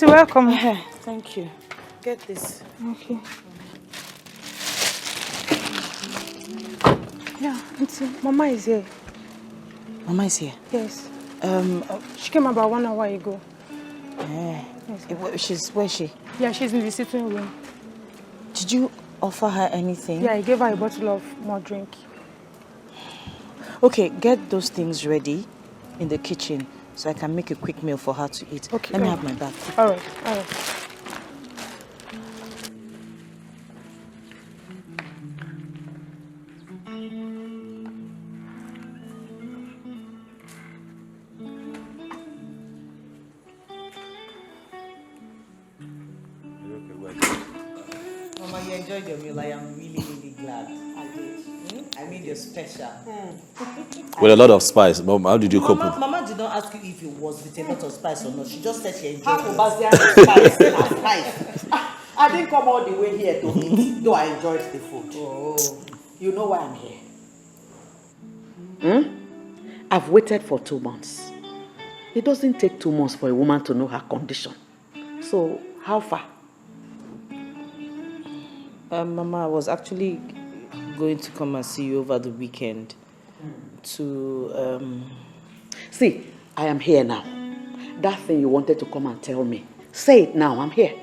Auntie, welcome. Thank you. Get this. Okay. Yeah, Auntie, Mama is here. Mama is here? Yes. She came about 1 hour ago. Yes. Where is she? Yeah, she's in the sitting room. Did you offer her anything? Yeah, I gave her a bottle of more drink. Okay, get those things ready in the kitchen so I can make a quick meal for her to eat. Okay. Let me have my bag. All right. Mama, you enjoyed your meal. I am really, really glad. I did. I made you special. With a lot of spice. Mom, how did you cope with it? Mama did not ask you if it was with a lot of spice or not. She just said she enjoyed it. Spice. I didn't come all the way here to eat, though I enjoyed the food. Oh. You know why I'm here? I've waited for 2 months. It doesn't take 2 months for a woman to know her condition. So, how far? Mama, I was actually going to come and see you over the weekend to, See, I am here now. That thing you wanted to come and tell me. Say it now, I'm here.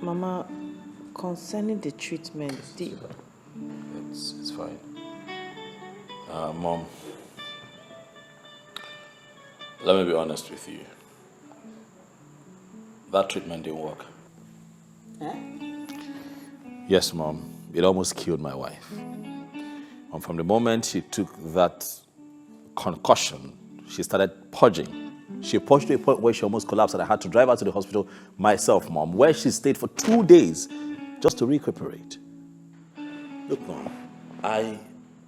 Mama, concerning the treatment, It's fine. Mom, let me be honest with you. That treatment didn't work. Yes, Mom. It almost killed my wife. And from the moment she took that concussion, she started purging. She purged to a point where she almost collapsed and I had to drive her to the hospital myself, Mom, where she stayed for 2 days just to recuperate. Look, Mom, I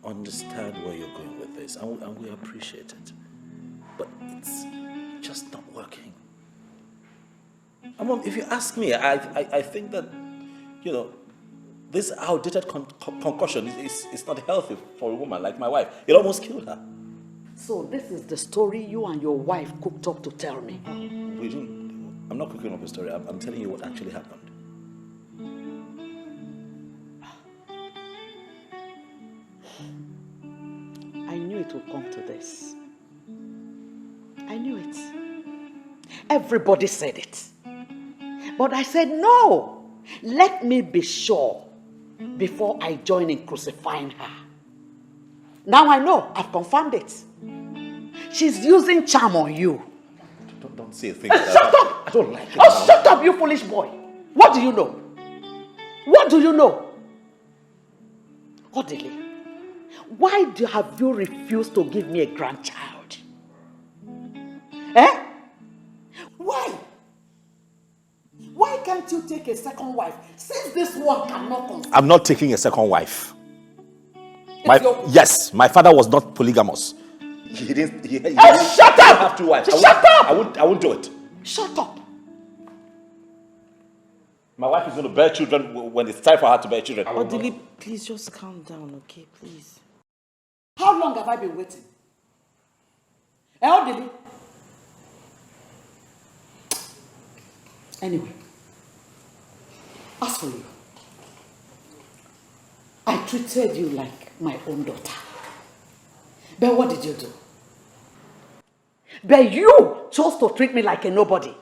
understand where you're going with this and we appreciate it. But it's just not working. And Mom, if you ask me, I think that, this outdated concussion is not healthy for a woman like my wife. It almost killed her. So this is the story you and your wife cooked up to tell me. I'm not cooking up a story. I'm telling you what actually happened. I knew it would come to this. I knew it. Everybody said it. But I said, no. Let me be sure before I join in crucifying her. Now I know. I've confirmed it. She's using charm on you. Don't say a thing like that. Shut up! I don't like it. Oh, shut up, you foolish boy. What do you know? What do you know? Odile, why have you refused to give me a grandchild? Why? Why can't you take a second wife since this one cannot conceive? I'm not taking a second wife. Yes, my father was not polygamous. He didn't. Shut up! Have 2 wives. Shut up! I won't do it. Shut up! My wife is going to bear children when it's time for her to bear children. Odile, please just calm down, okay, please. How long have I been waiting? Odile? Anyway, as for you, I treated you like my own daughter. But what did you do? But you chose to treat me like a nobody.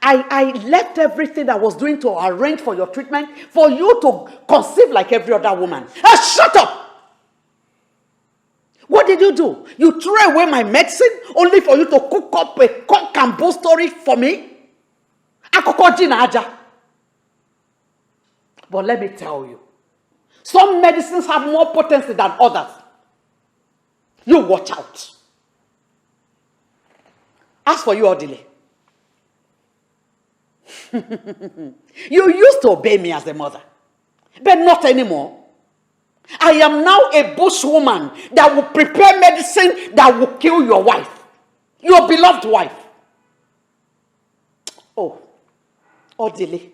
I left everything I was doing to arrange for your treatment for you to conceive like every other woman. Shut up! What did you do? You threw away my medicine only for you to cook up a cock and bull story for me? But let me tell you, some medicines have more potency than others. You watch out. As for you, Odile, you used to obey me as a mother, but not anymore. I am now a bushwoman that will prepare medicine that will kill your wife, your beloved wife. Oh, Odile,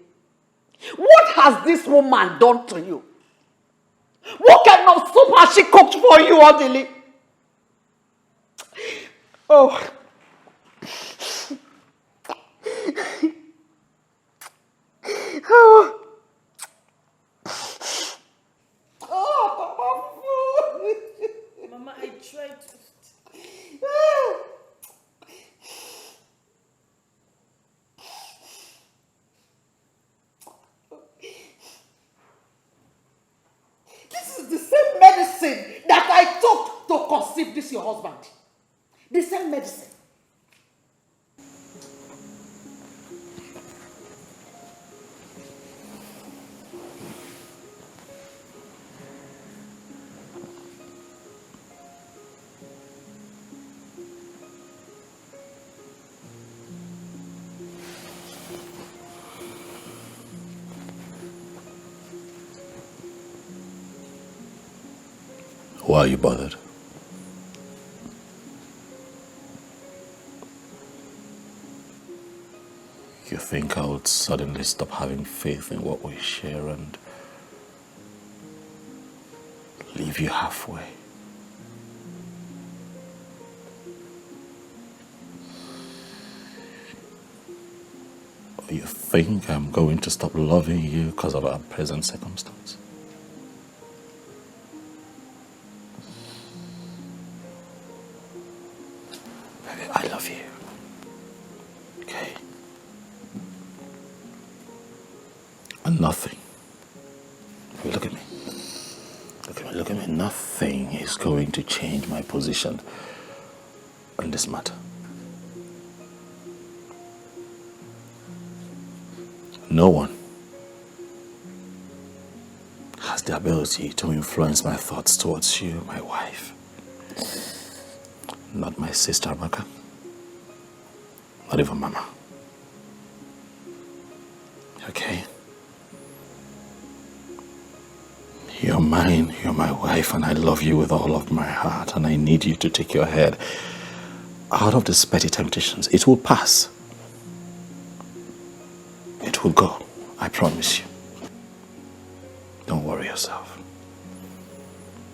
what has this woman done to you? What kind of soup has she cooked for you, Odili? Oh. Oh. Mama, I tried to... This is the same medicine that I took to conceive this your husband. The same medicine. Why are you bothered? You think I would suddenly stop having faith in what we share and leave you halfway? Or you think I'm going to stop loving you because of our present circumstance? Baby, I love you. Okay? And nothing. Look at me. Look at me. Nothing is going to change my position on this matter. No one has the ability to influence my thoughts towards you, my wife. Not my sister, Amaka. Not even Mama. Okay? You're mine, you're my wife, and I love you with all of my heart, and I need you to take your head out of these petty temptations. It will pass. It will go. I promise you. Don't worry yourself.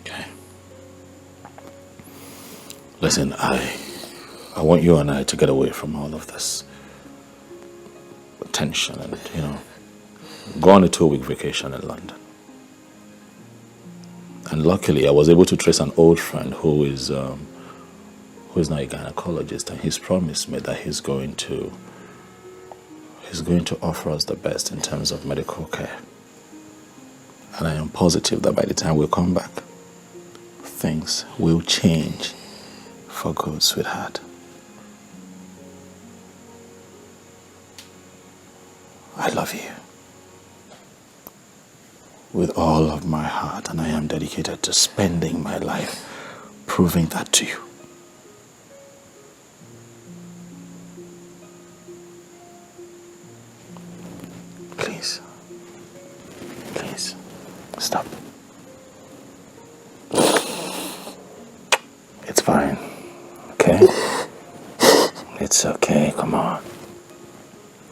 Okay? Listen, I want you and I to get away from all of this tension and, go on a 2-week vacation in London. And luckily, I was able to trace an old friend who is now a gynecologist, and he's promised me that he's going to offer us the best in terms of medical care. And I am positive that by the time we come back, things will change for good, sweetheart. I love you with all of my heart, and I am dedicated to spending my life proving that to you. Please. Please. Stop. It's fine. Okay? It's okay. Come on.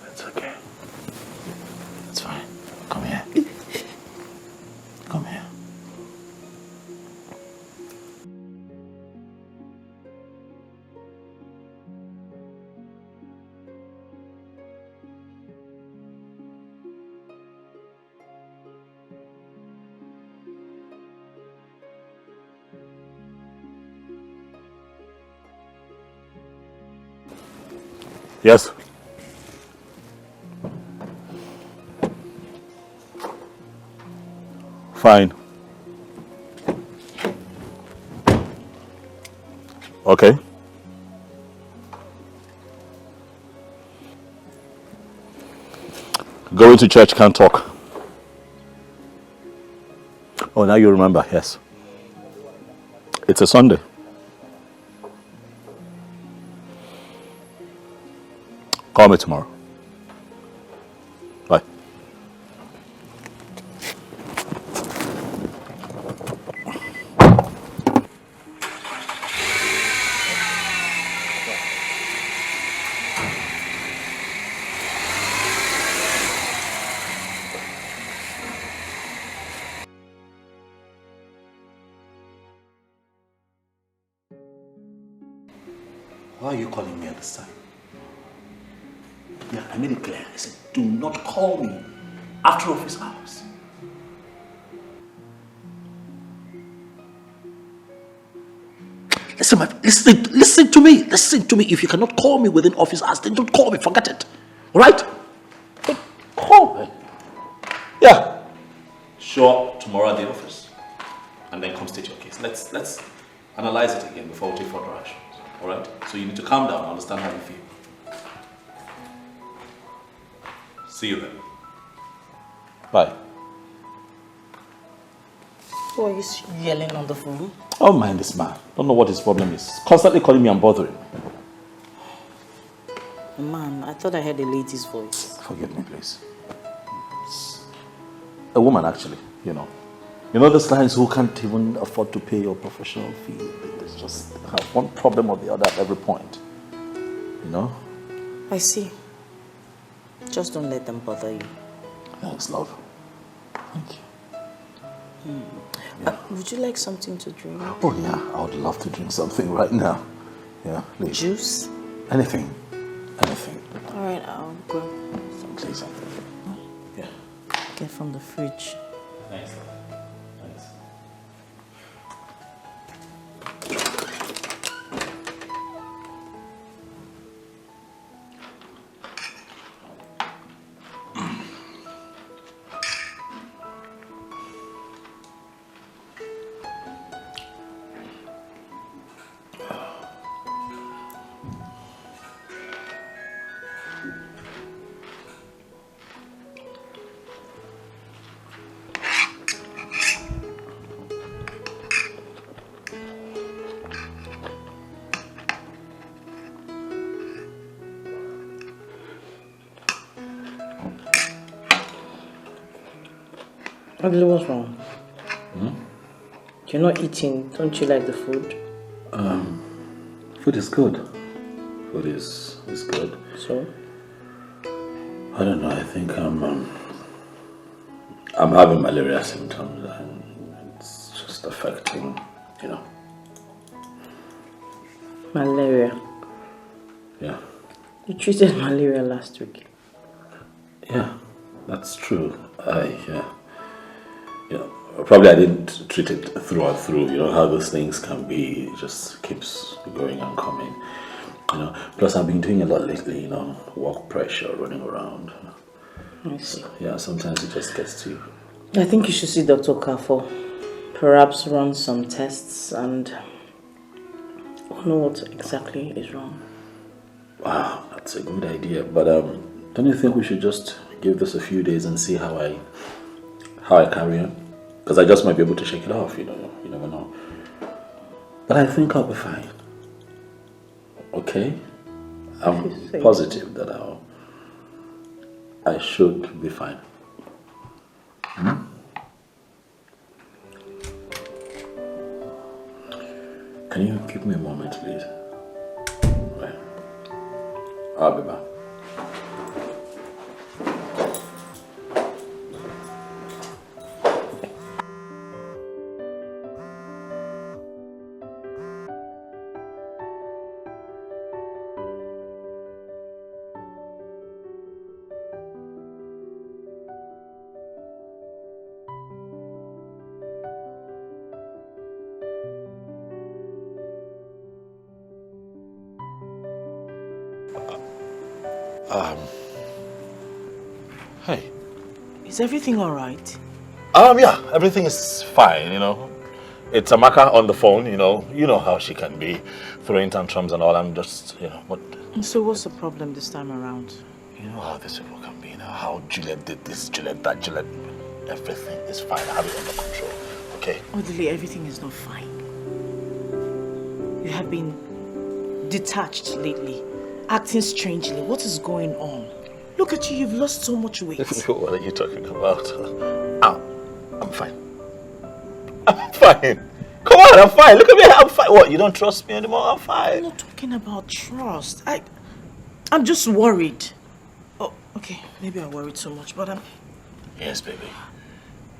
It's okay. It's fine. Come here. Come here. Yes. Fine. Okay. Going to church, can't talk. Oh, now you remember, yes. It's a Sunday. Call me tomorrow. Bye. Why are you calling me at this time? Yeah, I made it clear. I said, do not call me after office hours. Listen to me. Listen to me. If you cannot call me within office hours, then don't call me. Forget it. All right? Don't call me. Yeah. Show up tomorrow at the office, and then come state your case. Let's analyze it again before we take further actions. All right? So you need to calm down and understand how you feel. See you then. Bye. Who are you yelling on the phone? Oh, mind this man. Don't know what his problem is. Constantly calling me and bothering. Man, I thought I heard a lady's voice. Forgive me, please. It's a woman, actually, you know. You know those clients who can't even afford to pay your professional fee. They just have one problem or the other at every point. You know? I see. Just don't let them bother you. Thanks, love. Thank you. Yeah. Would you like something to drink? Oh, yeah. I would love to drink something right now. Yeah, please. Juice? Anything. Anything. All right, I'll grab Please. something. Yeah. Get from the fridge. Thanks. Thanks. Ugly, what's wrong? You're not eating. Don't you like the food? Food is good. Food is good. So? I don't know. I think I'm having malaria symptoms, and it's just affecting, you know. Malaria. Yeah. You treated malaria last week. Yeah, that's true. Probably I didn't treat it through and through. You know how those things can be. It just keeps going and coming. You know. Plus, I've been doing a lot lately. You know, work pressure, running around. I see. Yeah, sometimes it just gets to you. I think you should see Dr. Kafo. Perhaps run some tests and know what exactly is wrong. Wow, that's a good idea. But don't you think we should just give this a few days and see how I carry on? Because I just might be able to shake it off, you know. You never know. But I think I'll be fine. Okay? I'm positive that I should be fine. Can you give me a moment, please? Right. I'll be back. Hey. Is everything all right? Yeah, everything is fine, you know. It's Amaka on the phone, you know how she can be, throwing tantrums and all. I'm just, what... So what's the problem this time around? You know how this people can be, how Juliet did this, Juliet that, Juliet... Everything is fine, I have it under control, okay? Odili, everything is not fine. You have been detached lately, acting strangely. What is going on? Look at you, you've lost so much weight. What are you talking about? I'm fine. I'm fine. Come on, I'm fine. Look at me, I'm fine. What, you don't trust me anymore? I'm fine. I'm not talking about trust. I'm just worried. Oh, okay, maybe I worried so much, but I'm... Yes, baby.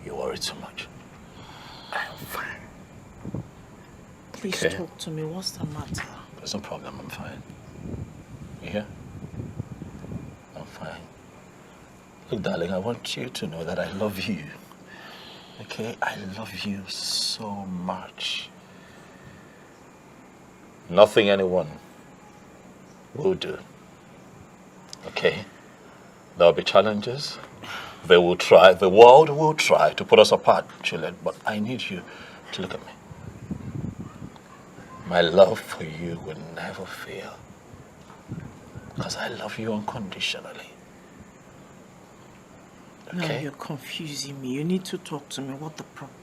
You worried so much. I'm fine. Please talk to me. What's the matter? There's no problem, I'm fine. You hear? I'm fine. Look, darling, I want you to know that I love you. Okay? I love you so much. Nothing anyone will do. Okay? There'll be challenges. They will try, the world will try to put us apart, Juliet, but I need you to look at me. My love for you will never fail. Because I love you unconditionally. No, Okay? you're confusing me. You need to talk to me.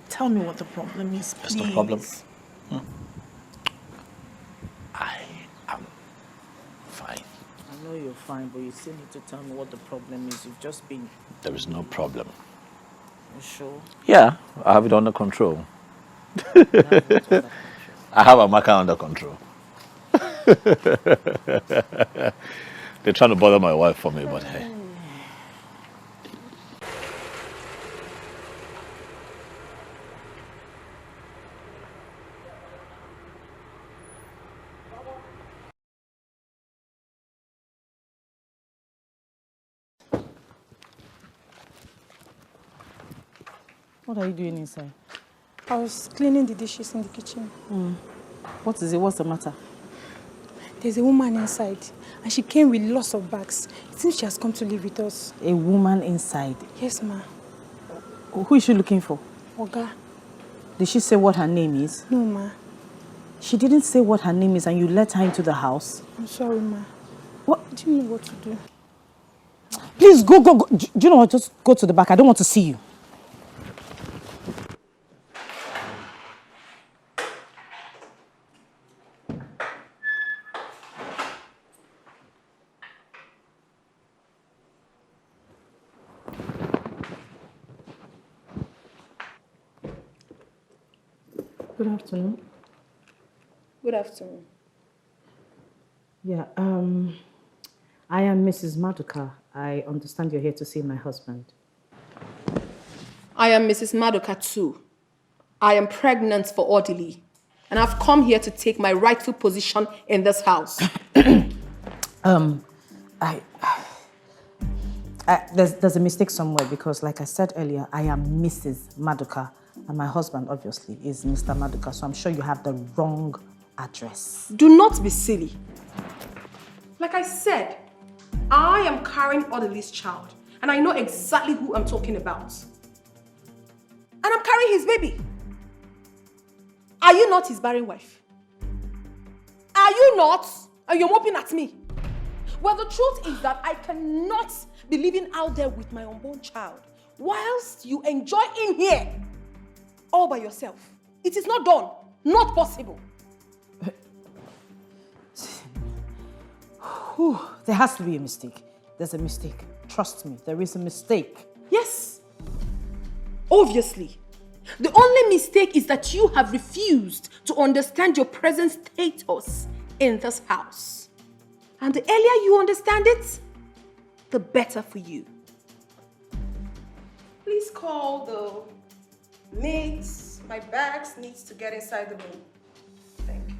Tell me what the problem is, please. That's the problem. I am fine. I know you're fine, but you still need to tell me what the problem is. You've just been... There is no problem. You sure? Yeah, I have it under control. You have what under control? I have Amaka under control. They're trying to bother my wife for me, but hey. What are you doing inside? I was cleaning the dishes in the kitchen. What is it? What's the matter? There's a woman inside, and she came with lots of bags. It seems she has come to live with us. A woman inside? Yes, ma. Who is she looking for? Oga. Did she say what her name is? No, ma. She didn't say what her name is and you let her into the house? I'm sorry, ma. What? Do you know what to do? Please, go. Do you know what? Just go to the back. I don't want to see you. Good afternoon. Good afternoon. Yeah, I am Mrs. Maduka. I understand you're here to see my husband. I am Mrs. Maduka too. I am pregnant for orderly, and I've come here to take my rightful position in this house. There's a mistake somewhere because, like I said earlier, I am Mrs. Maduka, and my husband, obviously, is Mr. Maduka, so I'm sure you have the wrong address. Do not be silly. Like I said, I am carrying orderly's child, and I know exactly who I'm talking about. And I'm carrying his baby. Are you not his barren wife? Are you not? And you're moping at me. Well, the truth is that I cannot be living out there with my unborn child whilst you enjoy in here all by yourself. It is not done. Not possible. There has to be a mistake. There's a mistake. Trust me, there is a mistake. Yes. Obviously. The only mistake is that you have refused to understand your present status in this house. And the earlier you understand it, the better for you. Please call the maids. My bags needs to get inside the room. Thank you.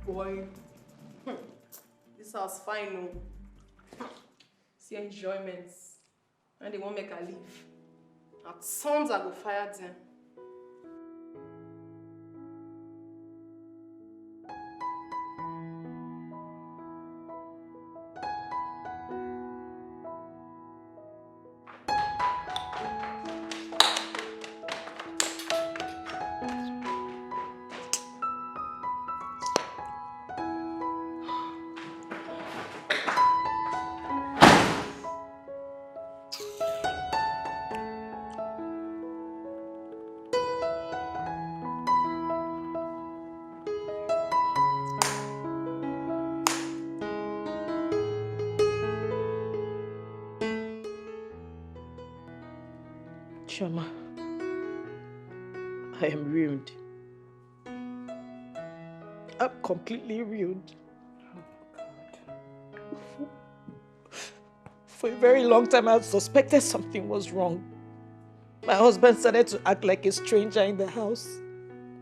Boy, this house fine, no. See enjoyments, and they won't make her leave. At sons I go fire them. Shama, I am ruined. I'm completely ruined. For a very long time, I suspected something was wrong. My husband started to act like a stranger in the house.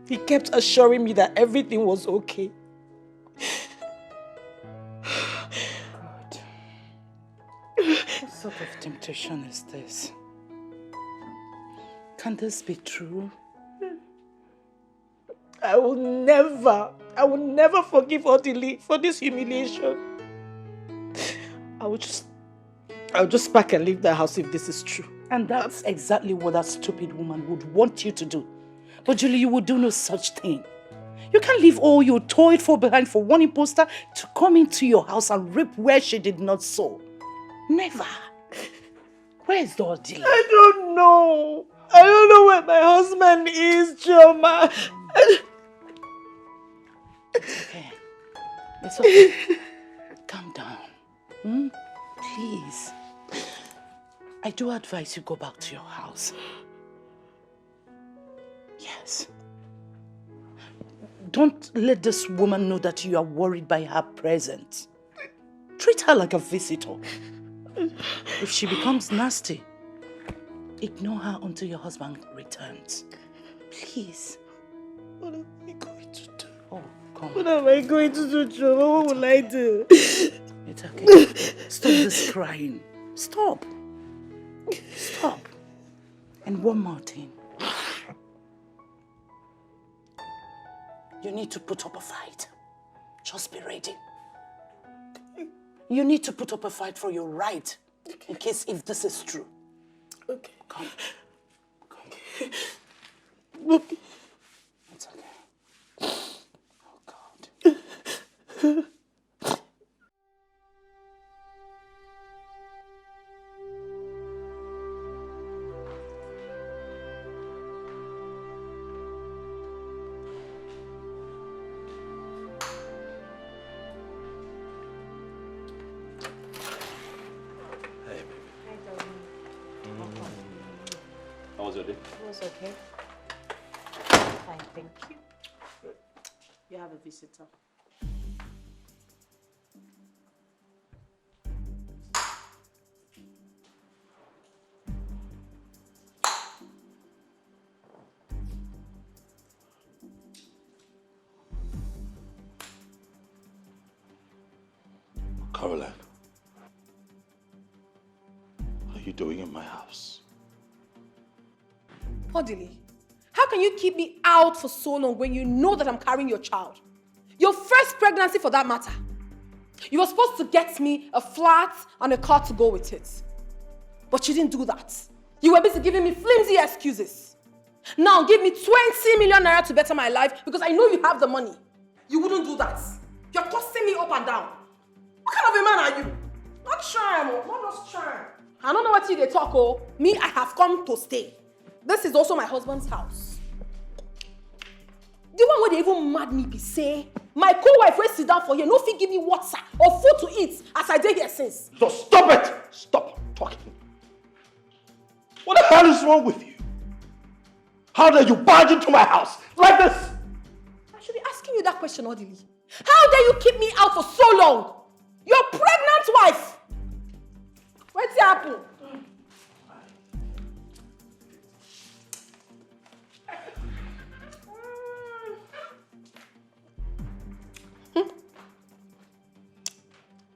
He kept assuring me that everything was okay. God. What sort of temptation is this? Can this be true? I will never forgive Odili for this humiliation. I'll just pack and leave the house if this is true. And that's exactly what that stupid woman would want you to do. But Julie, you would do no such thing. You can't leave all you toiled for behind for one imposter to come into your house and rip where she did not sow. Never. Where is the Odili? I don't know. I don't know where my husband is, Choma. It's okay. It's okay. Calm down. Please. I do advise you go back to your house. Yes. Don't let this woman know that you are worried by her presence. Treat her like a visitor. If she becomes nasty, ignore her until your husband returns. Please. What am I going to do? Oh, come on. What am I going to do, Choma? What will I do? It's okay. Stop this crying. Stop. Stop. And one more thing. You need to put up a fight. Just be ready. You need to put up a fight for your right, in case if this is true. Okay. Come. Come. Okay. It's okay. Oh, God. How was your day? It was okay. Fine, thank you. You have a visitor. Caroline, what are you doing in my house? Odili, how can you keep me out for so long when you know that I'm carrying your child? Your first pregnancy for that matter. You were supposed to get me a flat and a car to go with it. But you didn't do that. You were busy giving me flimsy excuses. Now give me 20 million naira to better my life because I know you have the money. You wouldn't do that. You're tossing me up and down. What kind of a man are you? Not charm, not just charm. I don't know what you they talk, oh. Me, I have come to stay. This is also my husband's house. The one where they even mad me be say, my co-wife will sit down for here, no fit give me water or food to eat as I did here since. So stop it! Stop talking. What the hell is wrong with you? How dare you barge into my house like this? I should be asking you that question, Odili. How dare you keep me out for so long? Your pregnant wife! What's happened?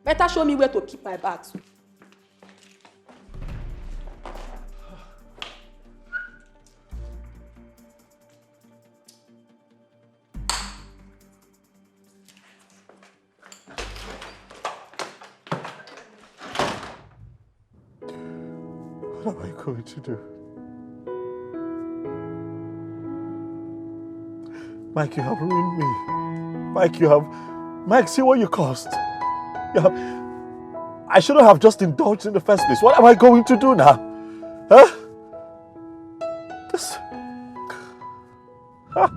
Better show me where to keep my bags. What am I going to do? Mike, you have ruined me. Mike, see what you caused. I shouldn't have just indulged in the first place. What am I going to do now? Huh? This... Huh?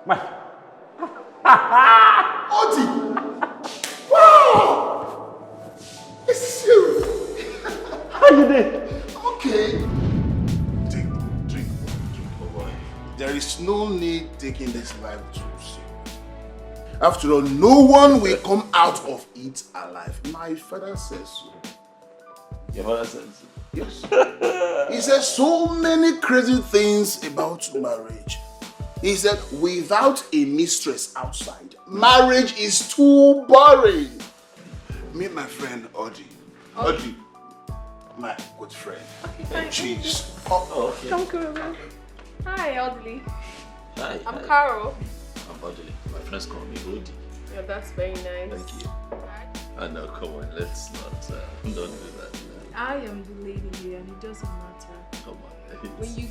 Mike. Oti! Wow! is no need taking this life too serious. After all, no one will come out of it alive. My father says so. Your father says so? Yes. He said so many crazy things about marriage. He said, without a mistress outside, marriage is too boring. Meet my friend Audrey. Audrey, my good friend. Okay, fine. Cheese. Okay. Come, Carol. Hi, Audley. Hi. I'm Carol. I'm Audley. My friends call me Odi. Yeah, that's very nice. Thank you. I know, come on, let's not, don't do that. I am the lady here and it doesn't matter. Come on. When you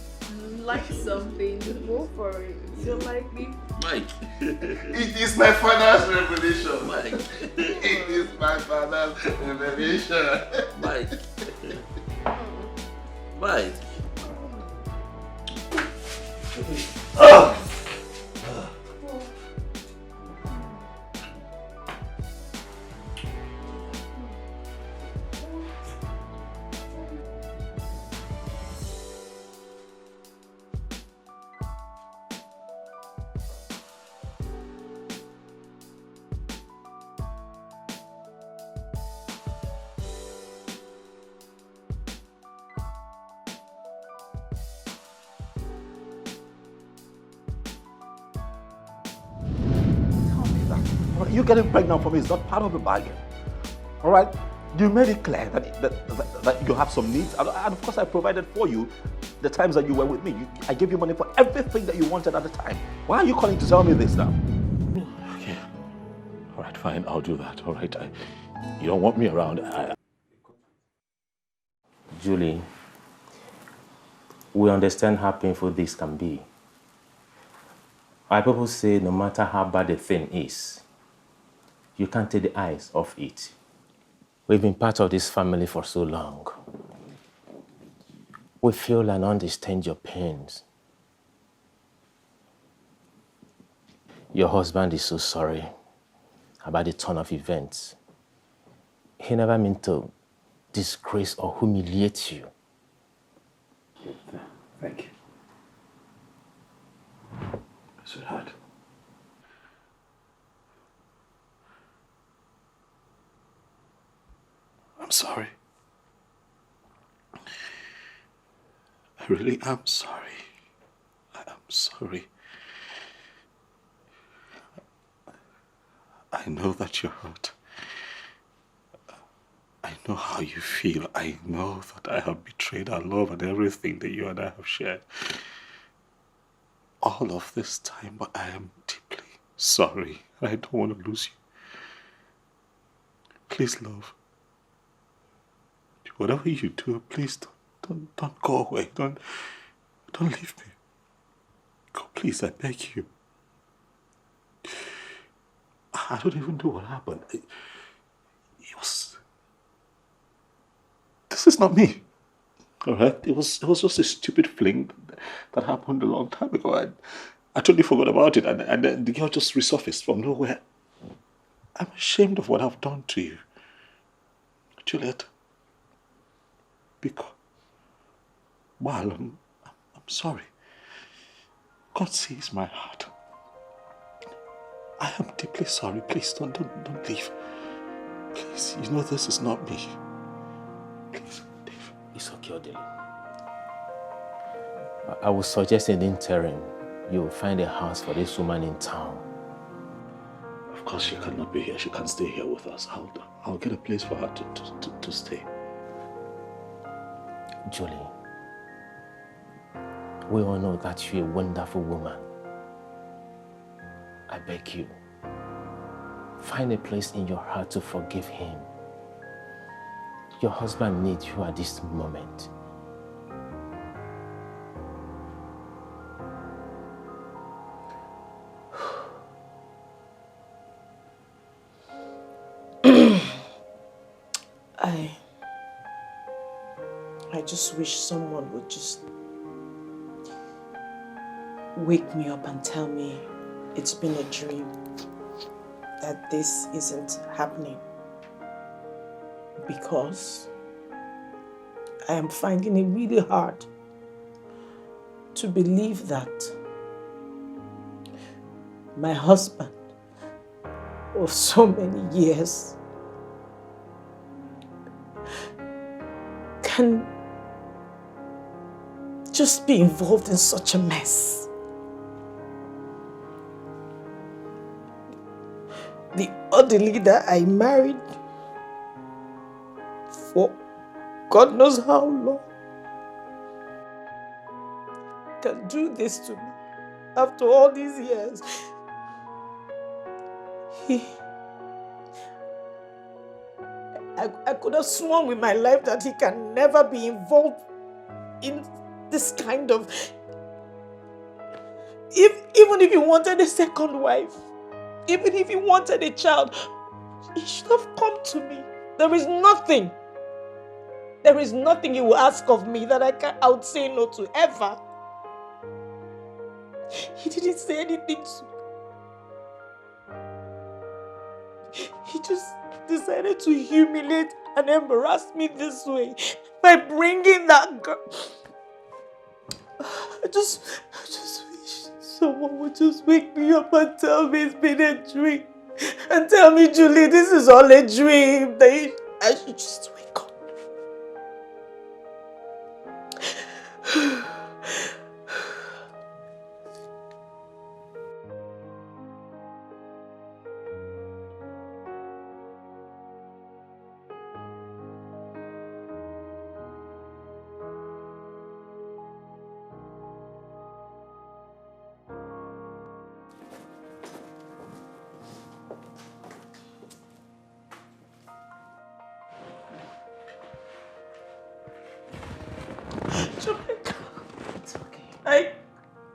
like something, go for it. You don't like me? Mike. It is my father's revelation. Mike. It is my father's revelation. Mike. Mike. Oh! You getting pregnant for me is not part of the bargain. All right? You made it clear that you have some needs. And of course, I provided for you the times that you were with me. I gave you money for everything that you wanted at the time. Why are you calling to tell me this now? Okay. All right, fine. I'll do that. All right. You don't want me around. Julie, we understand how painful this can be. Our people say no matter how bad the thing is, you can't take the eyes off it. We've been part of this family for so long. We feel and understand your pains. Your husband is so sorry about the turn of events. He never meant to disgrace or humiliate you. Thank you. Sweetheart. I'm sorry. I really am sorry. I am sorry. I know that you're hurt. I know how you feel. I know that I have betrayed our love and everything that you and I have shared. All of this time, but I am deeply sorry. I don't want to lose you. Please, love. Whatever you do, please don't go away. Don't leave me. God, please, I beg you. I don't even know what happened. It was. This is not me. All right? It was just a stupid fling that happened a long time ago. I totally forgot about it, and then the girl just resurfaced from nowhere. I'm ashamed of what I've done to you, Juliet. Because, well, I'm sorry. God sees my heart. I am deeply sorry. Please don't leave. Please, you know this is not me. Please, leave. It's okay, Odile. I would suggest in the interim, you will find a house for this woman in town. Of course, she cannot be here. She can't stay here with us. I'll get a place for her to stay. Julie, we all know that you're a wonderful woman. I beg you, find a place in your heart to forgive him. Your husband needs you at this moment. I just wish someone would just wake me up and tell me it's been a dream, that this isn't happening. Because I am finding it really hard to believe that my husband of so many years can just be involved in such a mess. The other leader I married for God knows how long can do this to me after all these years. I could have sworn with my life that he can never be involved in this kind of... Even if he wanted a second wife, even if he wanted a child, he should have come to me. There is nothing he will ask of me that I would say no to, ever. He didn't say anything to me. He just decided to humiliate and embarrass me this way by bringing that girl. I just wish someone would just wake me up and tell me it's been a dream. And tell me, Julie, this is all a dream. I should just wake up.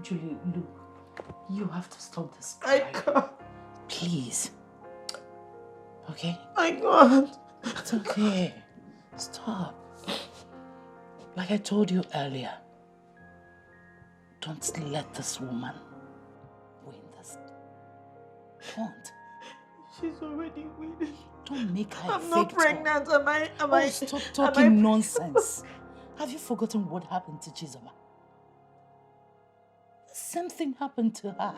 Julie, look, you have to stop this. I can't. Please. Okay? I can't. It's okay. Stop. Like I told you earlier, don't let this woman win this. Don't. She's already winning. Don't make her I'm not pregnant, am I? Stop talking nonsense. Have you forgotten what happened to Chizoba? The same thing happened to her.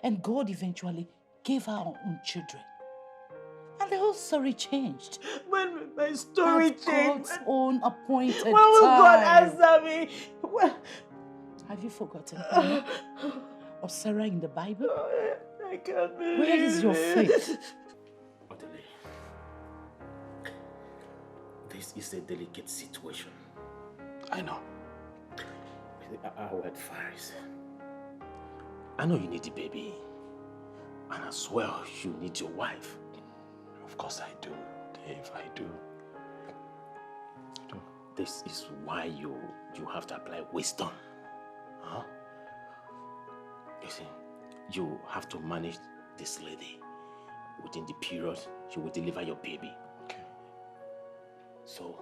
And God eventually gave her her own children. And the whole story changed. When will my story change? God's own appointed time. When will God answer me? Have you forgotten Hannah or Sarah in the Bible? I can't believe Where is your faith? Odele, this is a delicate situation. I know. Our word Faris. I know you need the baby. And as well, you need your wife. Of course I do, Dave, I do. This is why you have to apply wisdom. Huh? You see, you have to manage this lady. Within the period, she will deliver your baby. Okay. So,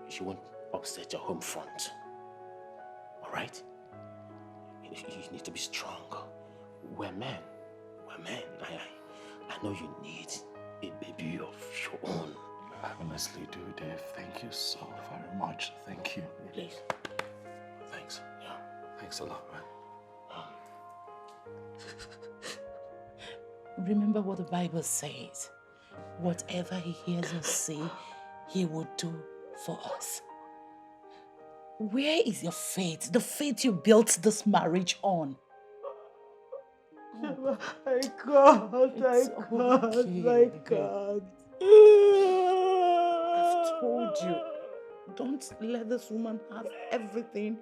she won't upset your home front. Alright? You need to be strong. We're men. We're men. I know you need a baby of your own. I honestly do, Dave. Thank you so very much. Thank you. Please. Thanks. Yeah. Thanks a lot, man. Remember what the Bible says. Whatever He hears us say, He will do for us. Where is your faith? The faith you built this marriage on? Oh. I can't. I can't. I've told you, don't let this woman have everything.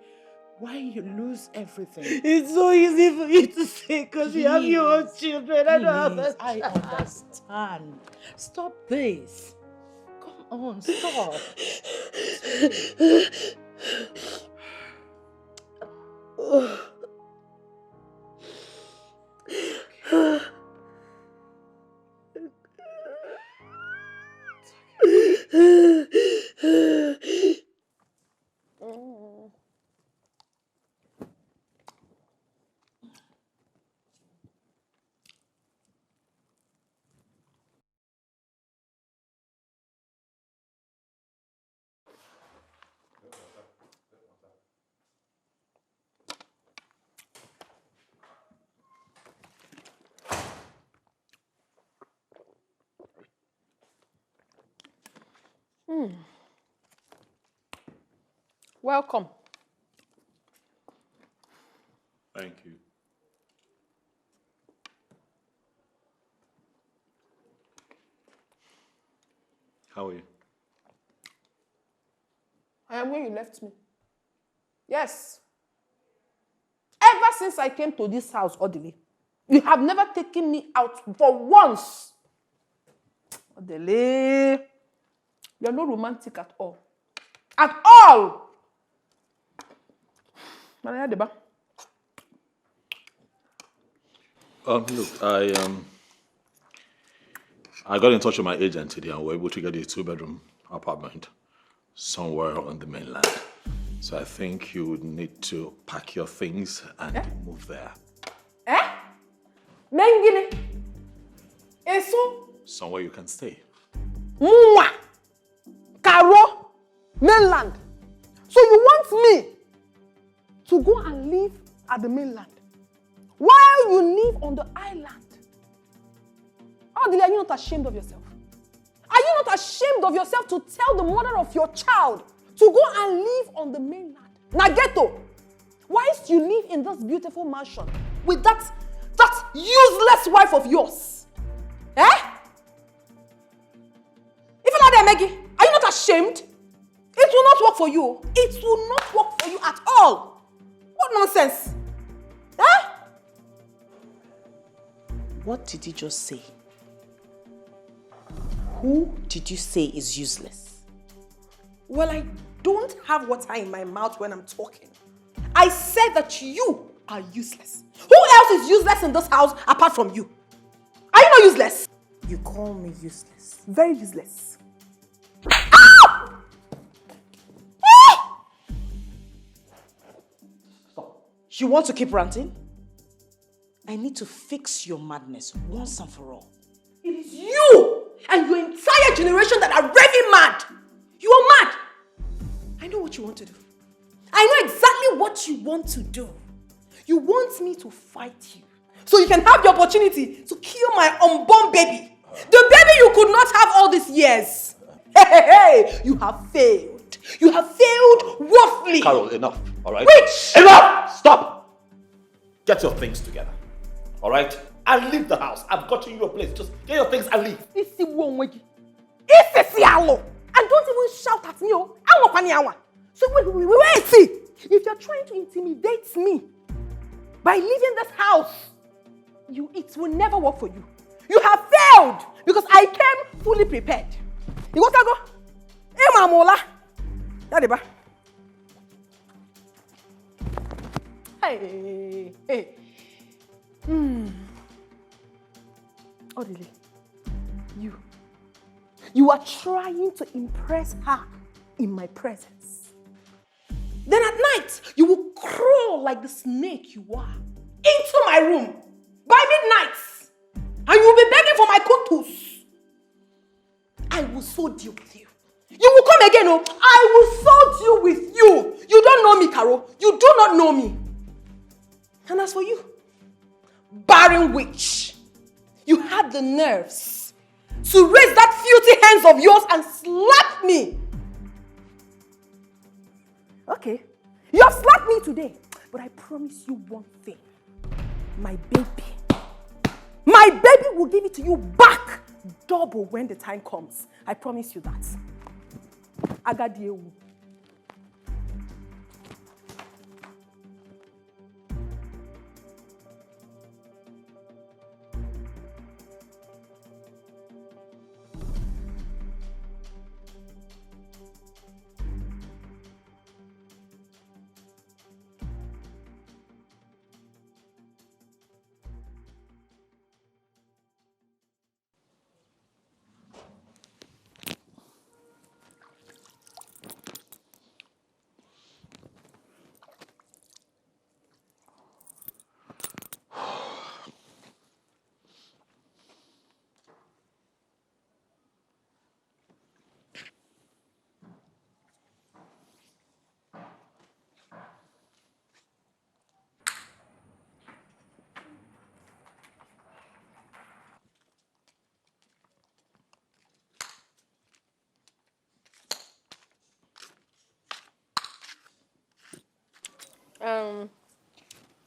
Why you lose everything? It's so easy for you to say because you have your own children. I don't have I understand. Stop this. Come on, stop. Welcome. Thank you. How are you? I am where you left me. Yes. Ever since I came to this house, Odile, you have never taken me out for once. Odile, you're not romantic at all. At all! Look, I got in touch with my agent today and we were able to get a 2-bedroom apartment somewhere on the mainland. So I think you would need to pack your things and move there. Mengile? Eso? Somewhere you can stay. Mwah! Karo? Mainland? So you want me to go and live at the mainland while you live on the island? Odile, are you not ashamed of yourself? Are you not ashamed of yourself to tell the mother of your child to go and live on the mainland? Nageto, whilst you live in this beautiful mansion with that useless wife of yours? Even like that, Maggie, are you not ashamed? It will not work for you. It will not work for you at all. What nonsense? What did you just say? Who did you say is useless? Well, I don't have water in my mouth when I'm talking. I said that you are useless. Who else is useless in this house apart from you? Are you not useless? You call me useless. Very useless. You want to keep ranting? I need to fix your madness once and for all. It is you and your entire generation that are raving mad. You are mad. I know what you want to do. I know exactly what you want to do. You want me to fight you so you can have the opportunity to kill my unborn baby. The baby you could not have all these years. Hey, you have failed. You have failed woefully. Carol, enough, all right? Which? Enough! Stop! Get your things together, all right? And leave the house. I've got you a place. Just get your things and leave. And don't even shout at me. So wait, see. If you're trying to intimidate me by leaving this house, it will never work for you. You have failed because I came fully prepared. You got to go. Hey, Mamola. Yadiba. Hey. Odile, you are trying to impress her in my presence. Then at night, you will crawl like the snake you are into my room by midnight. And you will be begging for my kutus. I will so deal with you. You will come again, oh. I will so deal with you. You don't know me, Carol. You do not know me. And as for you, barren witch, you had the nerves to raise that filthy hands of yours and slap me. Okay, you have slapped me today, but I promise you one thing. My baby will give it to you back double when the time comes. I promise you that. Agadiewu.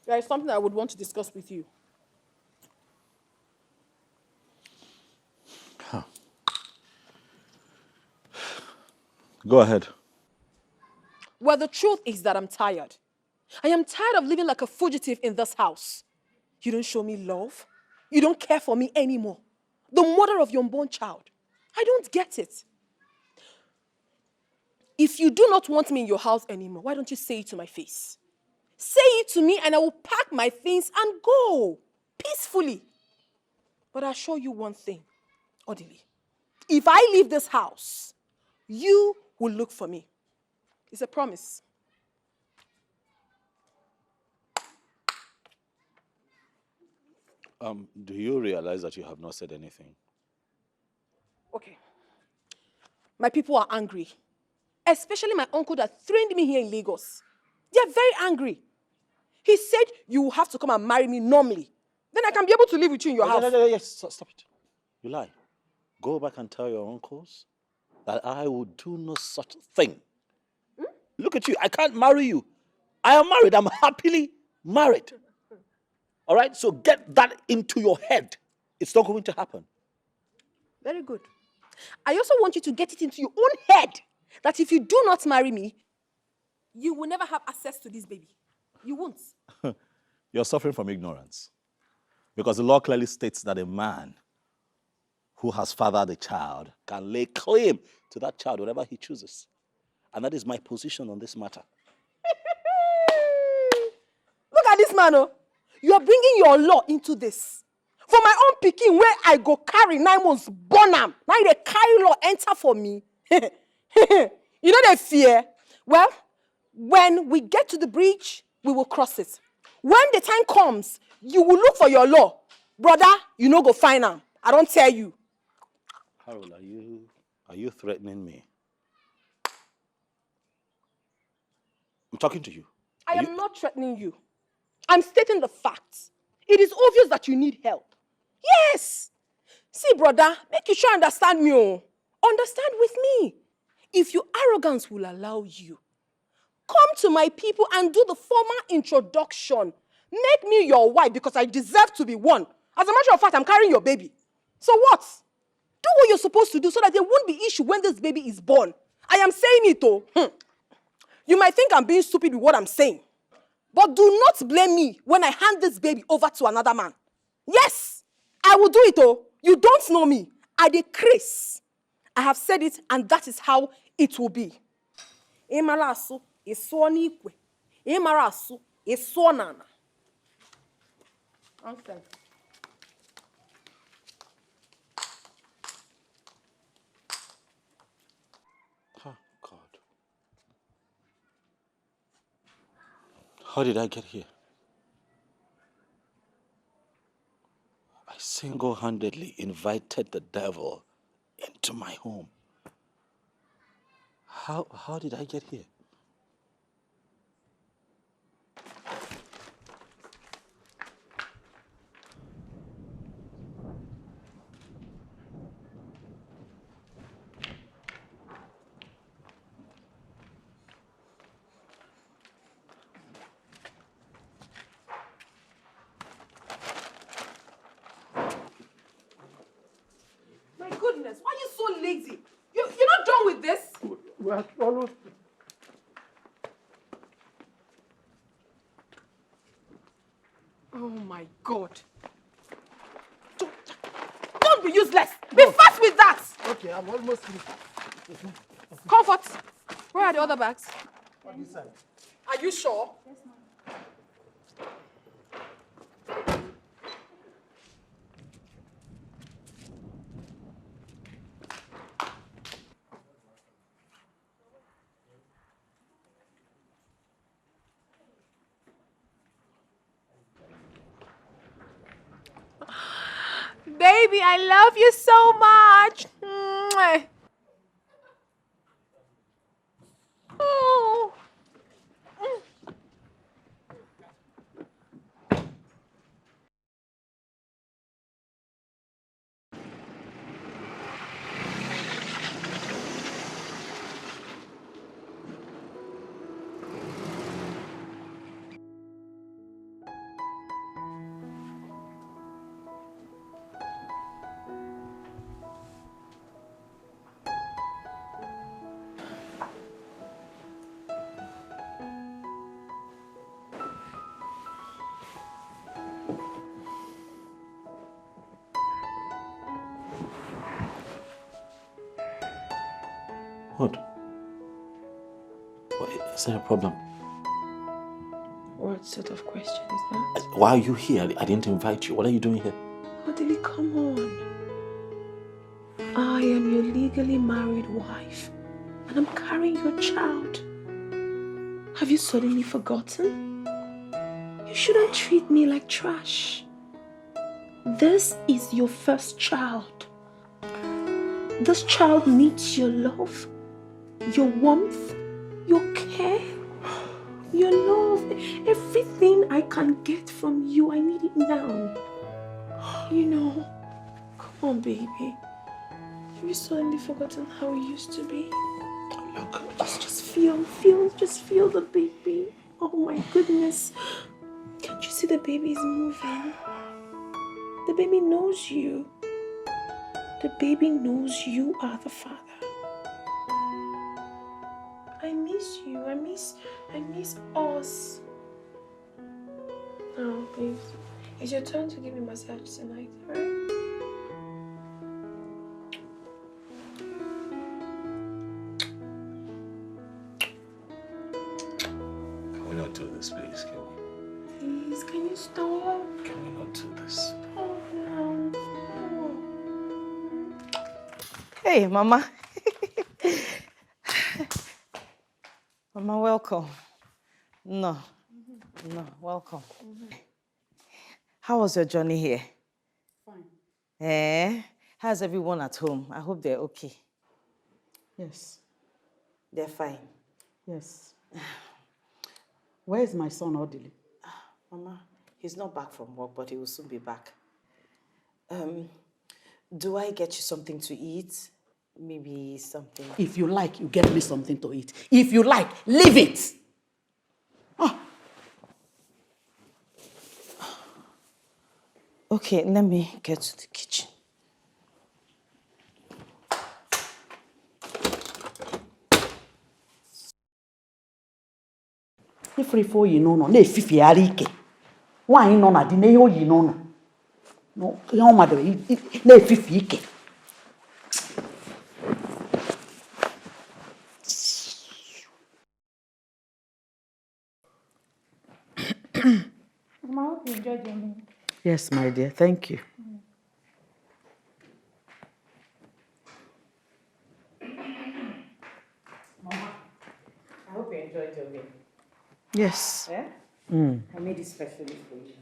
There is something I would want to discuss with you. Go ahead. Well, the truth is that I'm tired. I am tired of living like a fugitive in this house. You don't show me love. You don't care for me anymore. The mother of your unborn child. I don't get it. If you do not want me in your house anymore, why don't you say it to my face? Say it to me and I will pack my things and go peacefully. But I assure you one thing, Odili. If I leave this house, you will look for me. It's a promise. Do you realize that you have not said anything? Okay. My people are angry. Especially my uncle that trained me here in Lagos. They are very angry. He said you will have to come and marry me normally. Then I can be able to live with you in your house. Yes, stop it. You lie. Go back and tell your uncles that I will do no such thing. Look at you. I can't marry you. I am married. I'm happily married. All right? So get that into your head. It's not going to happen. Very good. I also want you to get it into your own head that if you do not marry me, you will never have access to this baby. You won't. You're suffering from ignorance. Because the law clearly states that a man who has fathered a child can lay claim to that child whenever he chooses. And that is my position on this matter. Look at this man, oh. You are bringing your law into this. For my own picking, where I go carry 9 months, born am. Now they carry law enter for me. You know they fear. Well, when we get to the bridge, we will cross it. When the time comes, you will look for your law. Brother, you know go find am. I don't tell you. Harold, are you threatening me? I'm talking to you. I am not threatening you. I'm stating the facts. It is obvious that you need help. Yes. See, brother, make you sure understand me. Oh. Understand with me. If your arrogance will allow you, come to my people and do the formal introduction. Make me your wife because I deserve to be one. As a matter of fact, I'm carrying your baby. So what? Do what you're supposed to do so that there won't be issue when this baby is born. I am saying it, oh. You might think I'm being stupid with what I'm saying. But do not blame me when I hand this baby over to another man. Yes, I will do it, oh. You don't know me. I decrease. I have said it, and that is how it will be. Emarasu is so nikwe. Emarasu is so nana. Okay. Oh, God. How did I get here? I single-handedly invited the devil into my home. How did I get here? My goodness, why are you so lazy? You're not done with this? We're almost. Oh my God. Don't be useless. Be fast with that. Okay, I'm almost finished. Comfort. Where are the other bags? On this side. Are you sure? Yes, ma'am. Baby, I love you so much. Mwah. Oh. What? Is there a problem? What sort of question is that? Why are you here? I didn't invite you. What are you doing here? Odili, come on. I am your legally married wife, and I'm carrying your child. Have you suddenly forgotten? You shouldn't treat me like trash. This is your first child. This child needs your love, your warmth, your care, your love. Everything I can get from you, I need it now. You know, come on, baby. Have you suddenly forgotten how we used to be? Look. Just feel the baby. Oh my goodness. Can't you see the baby is moving? The baby knows you. The baby knows you are the father. I miss you. I miss us. Oh, please. It's your turn to give me a massage tonight, alright? Can we not do this, please? Can we? Please, can you stop? Can we not do this? Oh, no. Hey, Mama. Mama, welcome. No, welcome. How was your journey here? Fine. How's everyone at home? I hope they're okay. Yes. They're fine. Yes. Where is my son, Odili? Mama, he's not back from work, but he will soon be back. Do I get you something to eat? Maybe something... If you like, you get me something to eat. If you like, leave it! Oh. Okay, let me get to the kitchen. Ifrifo yi no na efifi ara ike. Nwaanyi no na di na ihe oyi no. No, ihe o madere na efifi ike. Mama, I hope you enjoyed your meal. Yes, my dear, thank you. Mama, I hope you enjoyed your meal. Yes. Yeah? Mm. I made it specially for you.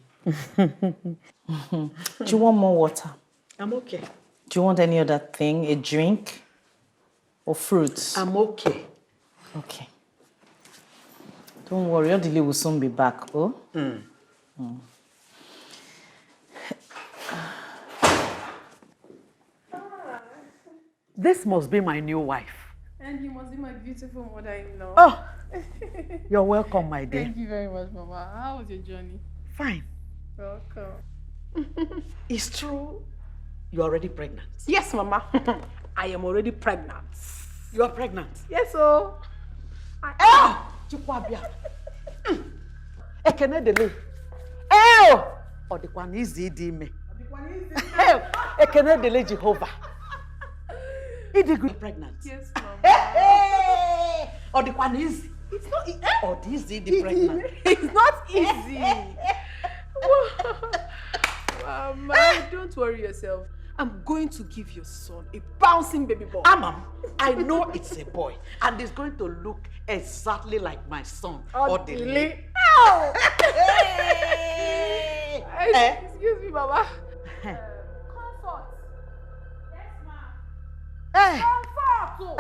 Do you want more water? I'm okay. Do you want any other thing? A drink? Or fruits? I'm okay. Okay. Don't worry, Odili will soon be back, oh? Mm. Mm. This must be my new wife. And you must be my beautiful mother-in-law. Oh, you're welcome, my dear. Thank you very much, Mama. How was your journey? Fine. Welcome. It's true you're already pregnant. Yes, Mama. I am already pregnant. You are pregnant? Yes, oh. Chikwabia. Ekene dele. Oh! Odikwan izi di me. Ekene dele Jehovah. Is it good pregnant? Yes, Mama. Hey! Odikwan easy. It's not easy. Or this is the pregnant. It's not easy. Mama, don't worry yourself. I'm going to give your son a bouncing baby boy. Mom, I know it's a boy, and it's going to look exactly like my son. Odili. Oh! Excuse me, Mama. Comfort. Yes, ma'am. Comfort.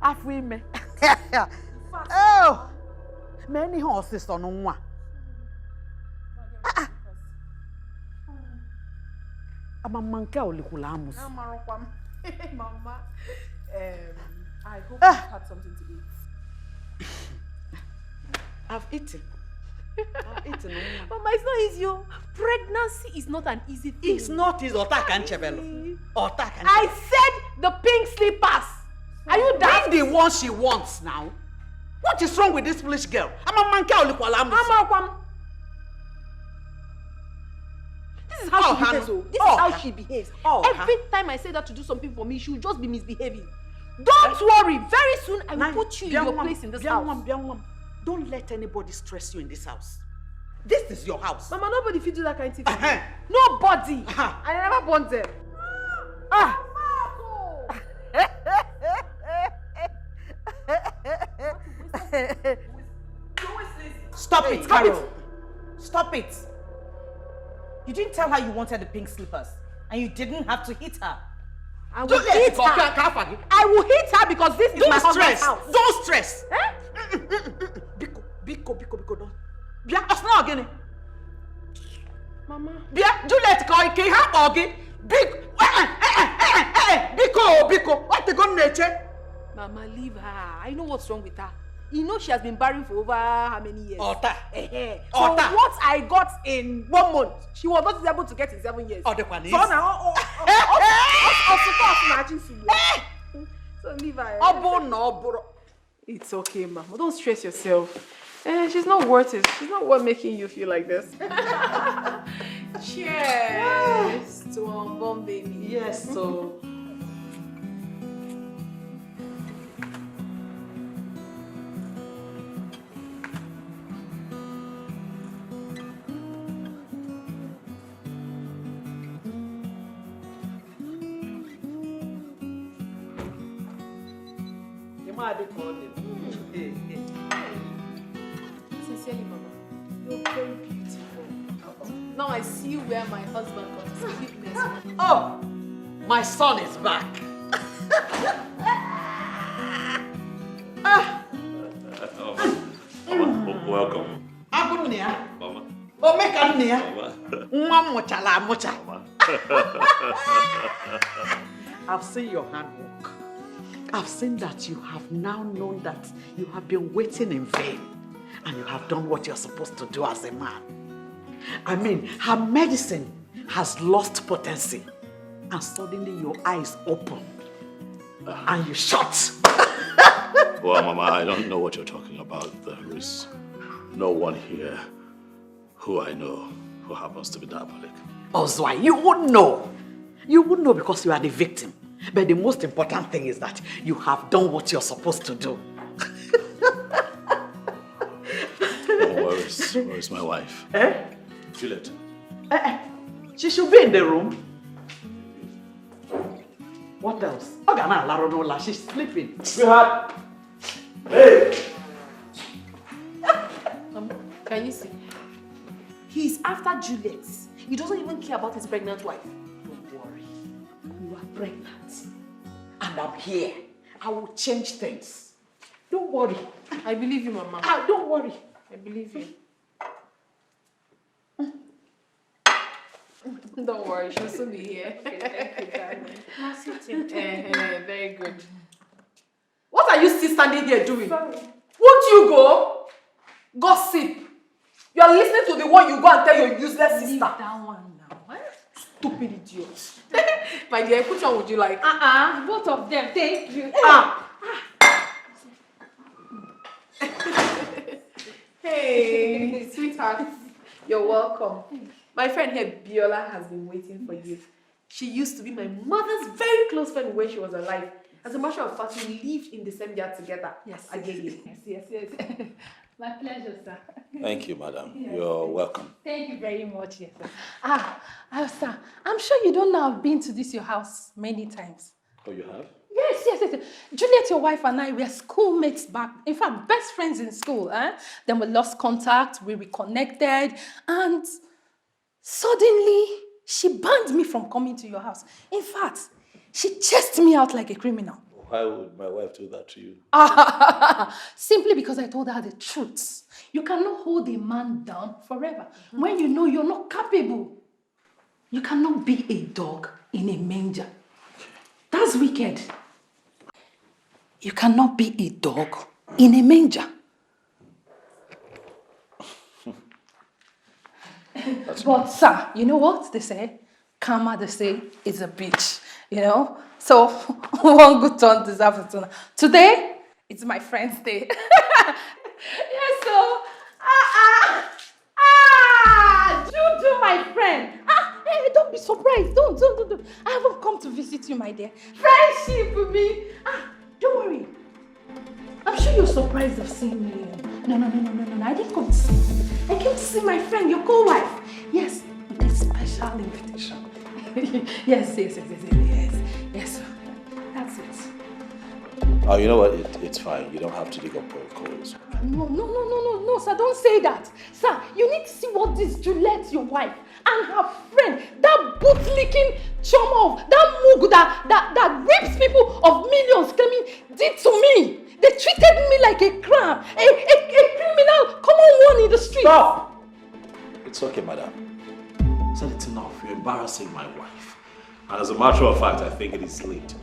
Afime. Oh! Many horses on one. I'm a monkey only kulamus. Mama, I hope you've had something to eat. I've eaten. Mama, it's not easy. Pregnancy is not an easy thing. It's not easy. I said the pink slippers. Are you daft? Bring the one she wants now. What is wrong with this foolish girl? I'm a monkey only kulamus. This This is how she behaves. This is how she behaves. Every her. time I say that to do something for me, she will just be misbehaving. Don't worry. Very soon I will put you in your place in this house. Don't let anybody stress you in this house. This is your house. Mama, nobody fit do that kind of thing for me. Nobody. I never born them. Stop it, Carol. Stop it. You didn't tell her you wanted the pink slippers, and you didn't have to hit her. I will hit her. I will hit her because this is my husband's house. Don't stress. Biko, don't. Bia, osna again. Mama. Bia, Juliet, go ike ha ogi. Biko. What the gun nature? Mama, leave her. I know what's wrong with her. You know she has been barren for over how many years? Ota. So what I got in 1 month, she was not able to get in 7 years. Oh, the one is. So now, so leave her. It's okay, Mama. Don't stress yourself. She's not worth it. She's not worth making you feel like this. Cheers to unborn baby. Yes, so. Sincerely, Mama, you're very beautiful. Now I see where my husband got his cuteness from. Oh, my son is back. Welcome. Mama. Oh, make a near. Mama. I've seen your handwork. I've seen that you have now known that you have been waiting in vain and you have done what you're supposed to do as a man. I mean, her medicine has lost potency and suddenly your eyes open and you shut. Well, Mama, I don't know what you're talking about. There is no one here who I know who happens to be diabolic. Ozwai, you wouldn't know. You wouldn't know because you are the victim. But the most important thing is that you have done what you're supposed to do. Where is my wife? Juliet. She should be in the room. What else? She's sleeping. Sweetheart. Hey! Can you see? He's after Juliet. He doesn't even care about his pregnant wife. Don't worry. You are pregnant. And I'm here. I will change things. Don't worry. I believe you, Mama. Don't worry. I believe you. Don't worry, she'll soon be here. Very good. What are you still standing here doing? Sorry. Won't you go? Gossip. You are listening to the one you go and tell your useless sister. Leave that one now. What? Stupid idiot. My dear, which one would you like? Both of them. Thank you. Hey, sweetheart. You're welcome. My friend here, Biola, has been waiting for you. She used to be my mother's very close friend when she was alive. As a matter of fact, we lived in the same yard together. Yes. Yes. My pleasure, sir. Thank you, madam. Yes. You're welcome. Thank you very much, yes, sir. Sir, I'm sure you don't know I've been to your house many times. Oh, you have? Yes. Juliet, your wife, and I were schoolmates back. In fact, best friends in school. Then we lost contact, we reconnected, and suddenly she banned me from coming to your house. In fact, she chased me out like a criminal. Why would my wife do that to you? Simply because I told her the truth. You cannot hold a man down forever when you know you're not capable. You cannot be a dog in a manger. That's wicked. You cannot be a dog in a manger. But sir, you know what they say? Karma, they say, is a bitch. You know? So, one good turn deserves a turn. Today, it's my friend's day. Yes, so, Juju, my friend. Hey, don't be surprised. Don't. I haven't come to visit you, my dear. Friendship with me. Don't worry. I'm sure you're surprised of seeing me. No. I didn't come to see you. I came to see my friend, your co-wife. Yes, with a special invitation. Yes. That's it. Oh, you know what? It's fine. You don't have to dig up calls. No, sir, don't say that. Sir, you need to see what this Juliet, your wife, and her friend, that boot-licking chum that mug that rapes people of millions, claiming did to me. They treated me like a crab, a criminal, common one in the street. Stop! It's okay, madam. I said it's enough. You're embarrassing my wife. And as a matter of fact, I think it is late.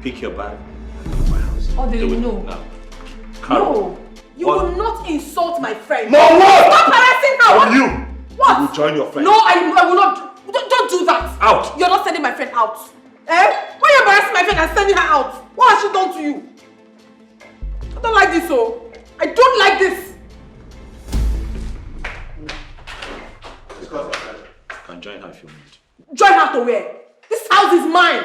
Pick your bag and leave my house. Oh, Do it. no. No. Carol. No. You will not insult my friend. No, what? Stop harassing her. Or you. What? You will join your friend. No, I will not. Don't do that. Out. You're not sending my friend out. Eh? Why are you embarrassing my friend and sending her out? What has she done to you? I don't like this, oh. I don't like this. You can join her if you want. Join her to where? This house is mine.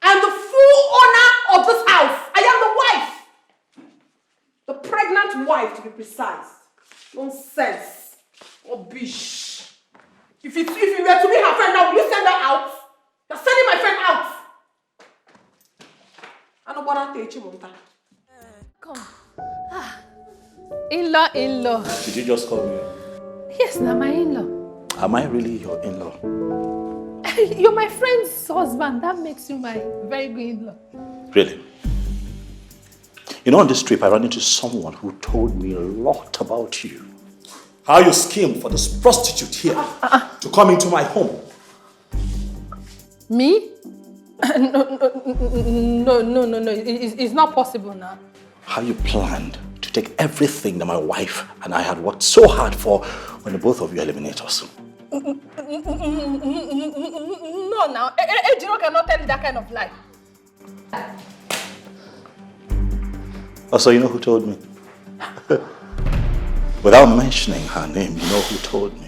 I am the full owner of this house. I am the wife. The pregnant wife, to be precise. Nonsense. Rubbish. If you were to be her friend now, will you send her out? You're sending my friend out. I don't want to tell you. Come. In-law. Did you just call me? Yes, now my in-law. Am I really your in-law? You're my friend's husband. That makes you my very good in-law. Really? You know, on this trip, I ran into someone who told me a lot about you. How you schemed for this prostitute here to come into my home. Me? No. It's not possible now. How you planned to take everything that my wife and I had worked so hard for when the both of you eliminate us. No, now. Ejiro cannot tell you that kind of lie. Oh, so you know who told me? Without mentioning her name, you know who told me?